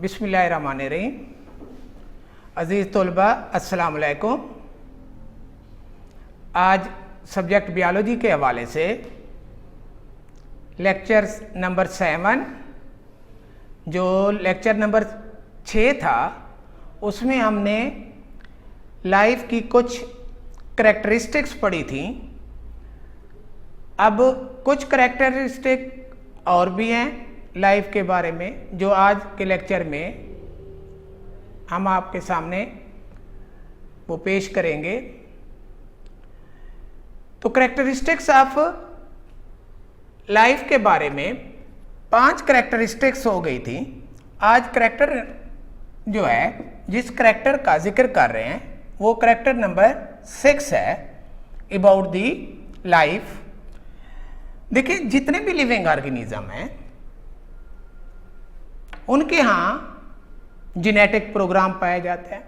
बिस्मिल्लाहिर्रहमानिर्रहीम। अज़ीज़ तलबा अस्सलाम वालेकुम। आज सब्जेक्ट बायोलॉजी के हवाले से लेक्चर नंबर 7 जो लेक्चर नंबर 6 था उसमें हमने लाइफ की कुछ करैक्टरिस्टिक्स पढ़ी थी। अब कुछ करैक्टरिस्टिक और भी हैं लाइफ के बारे में जो आज के लेक्चर में हम आपके सामने वो पेश करेंगे। तो करैक्टरिस्टिक्स ऑफ लाइफ के बारे में 5 करैक्टरिस्टिक्स हो गई थी। आज करैक्टर जो है जिस करैक्टर का जिक्र कर रहे हैं वो करैक्टर नंबर 6 है अबाउट दी लाइफ। देखिए, जितने भी लिविंग ऑर्गेनिज्म हैं उनके यहाँ जेनेटिक प्रोग्राम पाए जाते हैं।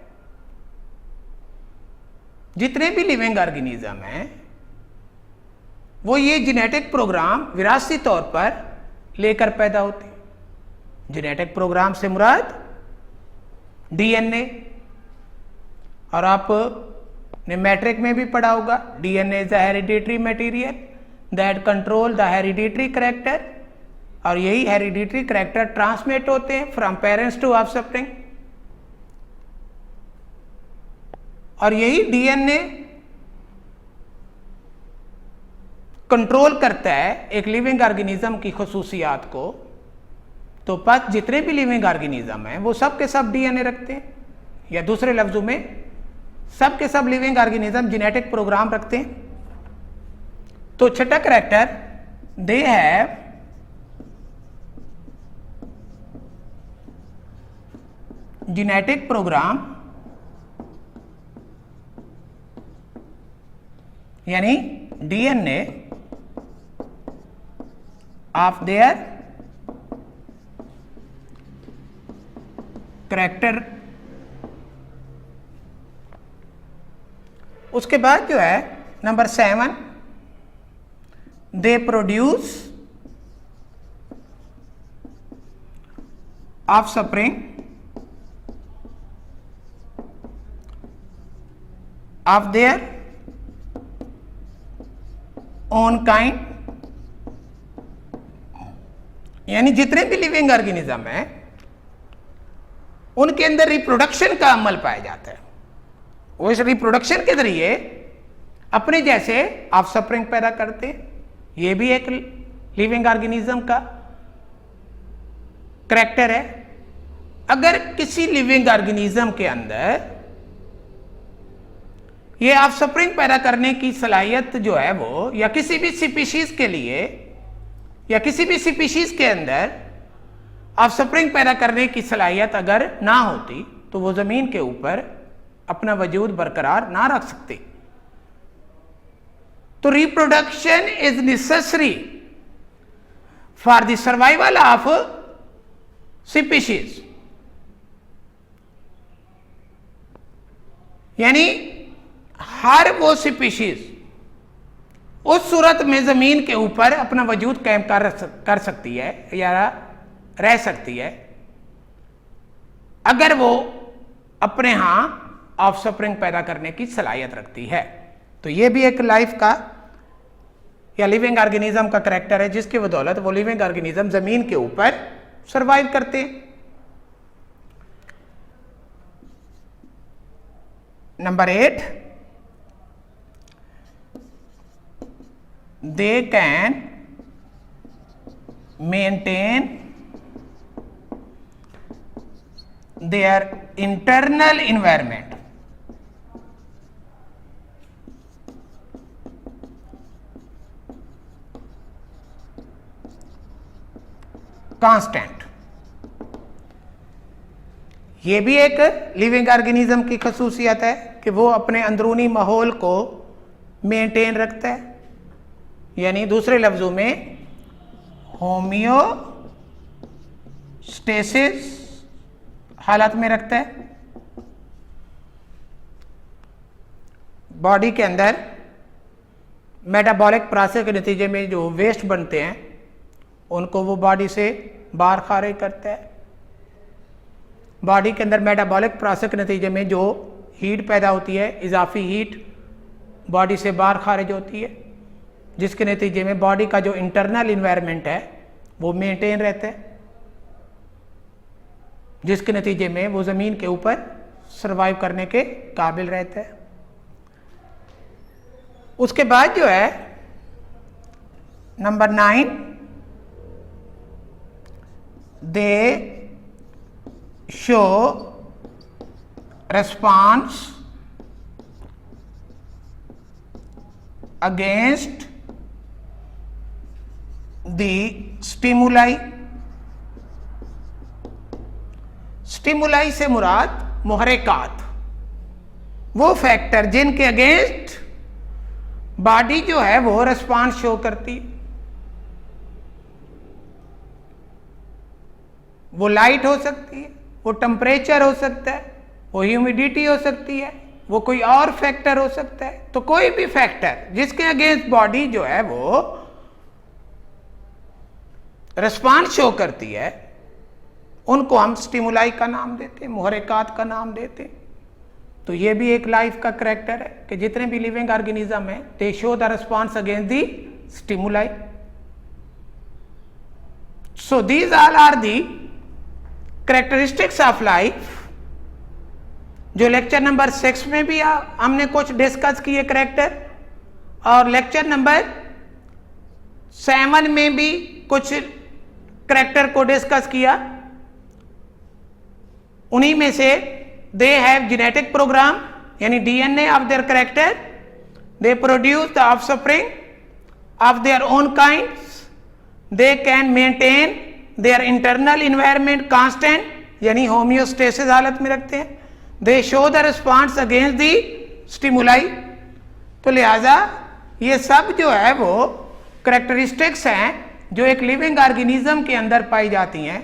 जितने भी लिविंग ऑर्गेनिज्म हैं वो ये जेनेटिक प्रोग्राम विरासती तौर पर लेकर पैदा होते हैं। जेनेटिक प्रोग्राम से मुराद डीएनए, और आपने मैट्रिक में भी पढ़ा होगा DNA is the hereditary material that control the hereditary character, और यही हेरिडिटरी करैक्टर ट्रांसमिट होते हैं फ्रॉम पेरेंट्स टू ऑफस्प्रिंग। और यही डीएनए कंट्रोल करता है एक लिविंग ऑर्गेनिज्म की खुसूसियात को। तो पास जितने भी लिविंग ऑर्गेनिज्म हैं वो सब के सब डीएनए रखते हैं, या दूसरे लफ्जों में सब के सब लिविंग ऑर्गेनिज्म जेनेटिक प्रोग्राम रखते हैं। तो छठा character, they have genetic program, यानी डीएनए ऑफ देयर करैक्टर। उसके बाद जो है number 7, they produce offspring of their own kind, यानी जितने भी लिविंग ऑर्गेनिज्म हैं उनके अंदर रिप्रोडक्शन का अमल पाया जाता है। वो इस रिप्रोडक्शन के जरिए अपने जैसे ऑफस्प्रिंग पैदा करते हैं। ये भी एक लिविंग ऑर्गेनिज्म का करैक्टर है। अगर किसी लिविंग ऑर्गेनिज्म के अंदर ये ऑफस्प्रिंग पैदा करने की सलाहियत जो है वो, या किसी भी स्पीशीज के लिए या किसी भी स्पीशीज के अंदर ऑफस्प्रिंग पैदा करने की सलाहियत अगर ना होती तो वो जमीन के ऊपर अपना वजूद बरकरार ना रख सकते। तो reproduction is necessary for the survival of species, यानी हर वो स्पीशीज उस सूरत में जमीन के ऊपर अपना वजूद कायम कर सकती है या रह सकती है अगर वो अपने यहां ऑफस्प्रिंग पैदा करने की सलाहियत रखती है। तो ये भी एक लाइफ का या लिविंग ऑर्गेनिज्म का करैक्टर है जिसकी बदौलत वो लिविंग ऑर्गेनिज्म जमीन के ऊपर सर्वाइव करते हैं। Number 8, they can maintain their internal environment constant। ये भी एक लिविंग ऑर्गेनिज्म की खसूसियत है कि वो अपने अंदरूनी माहौल को मेंटेन रखता है, यानी दूसरे लफ्जों में होमियोस्टेसिस हालत में रखता है। बॉडी के अंदर मेटाबॉलिक प्रोसेस के नतीजे में जो वेस्ट बनते हैं उनको वो बॉडी से बाहर खारिज करता है। बॉडी के अंदर मेटाबॉलिक प्रोसेस के नतीजे में जो हीट पैदा होती है, इजाफी हीट बॉडी से बाहर खारिज होती है, जिसके नतीजे में बॉडी का जो इंटरनल इन्वायरमेंट है वो मेंटेन रहता है, जिसके नतीजे में वो ज़मीन के ऊपर सर्वाइव करने के काबिल रहता है। उसके बाद जो है number 9, they show response against the stimuli। Stimuli से मुराद मुहर्रिकात, वो फैक्टर जिनके अगेंस्ट बॉडी जो है वो रिस्पांस शो करती है। वो लाइट हो सकती है, वो टेम्परेचर हो सकता है, वो ह्यूमिडिटी हो सकती है, वो कोई और फैक्टर हो सकता है। तो कोई भी फैक्टर जिसके अगेंस्ट बॉडी जो है वो रिस्पांस शो करती है, उनको हम स्टिमुलाई का नाम देते हैं, मुहर्रिकात का नाम देते हैं। तो ये भी एक लाइफ का करैक्टर है कि जितने भी लिविंग ऑर्गेनिज्म है they show the response against the stimuli. So these all are the characteristics of life, जो लेक्चर नंबर 6 में भी हमने कुछ डिस्कस किए करैक्टर, और लेक्चर नंबर 7 में भी कुछ करैक्टर को डिस्कस किया। उन्हीं में से दे हैव जेनेटिक प्रोग्राम, यानी DNA of their character, they produce the offspring of their own kinds, they can maintain their internal environment constant, यानी होम्योस्टेसिस हालत में रखते हैं, दे show the response against the stimuli. तो लिहाजा ये सब जो है वो करैक्टरिस्टिक्स हैं जो एक लिविंग ऑर्गेनिज्म के अंदर पाई जाती हैं।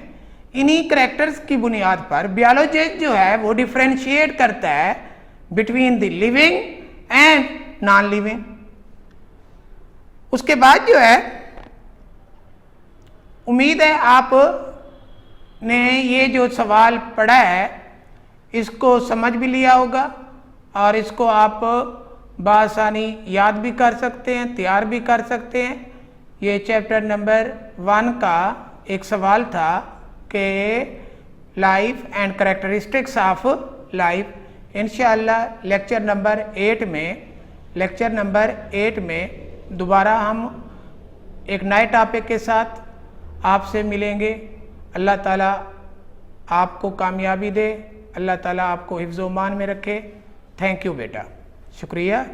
इन्हीं करैक्टर्स की बुनियाद पर बायोलॉजिस्ट जो है वो डिफ्रेंशिएट करता है between the living and non living. उसके बाद जो है उम्मीद है आप ने ये जो सवाल पढ़ा है इसको समझ भी लिया होगा, और इसको आप बआसानी याद भी कर सकते हैं, तैयार भी कर सकते हैं। ये चैप्टर नंबर 1 का एक सवाल था कि life and characteristics of life. इंशाअल्लाह लेक्चर नंबर 8 में दोबारा हम एक नए टॉपिक के साथ आपसे मिलेंगे। अल्लाह ताला आपको कामयाबी दे, अल्लाह ताला आपको हिफ्ज़-ओ-मान में रखे। थैंक यू बेटा, शुक्रिया।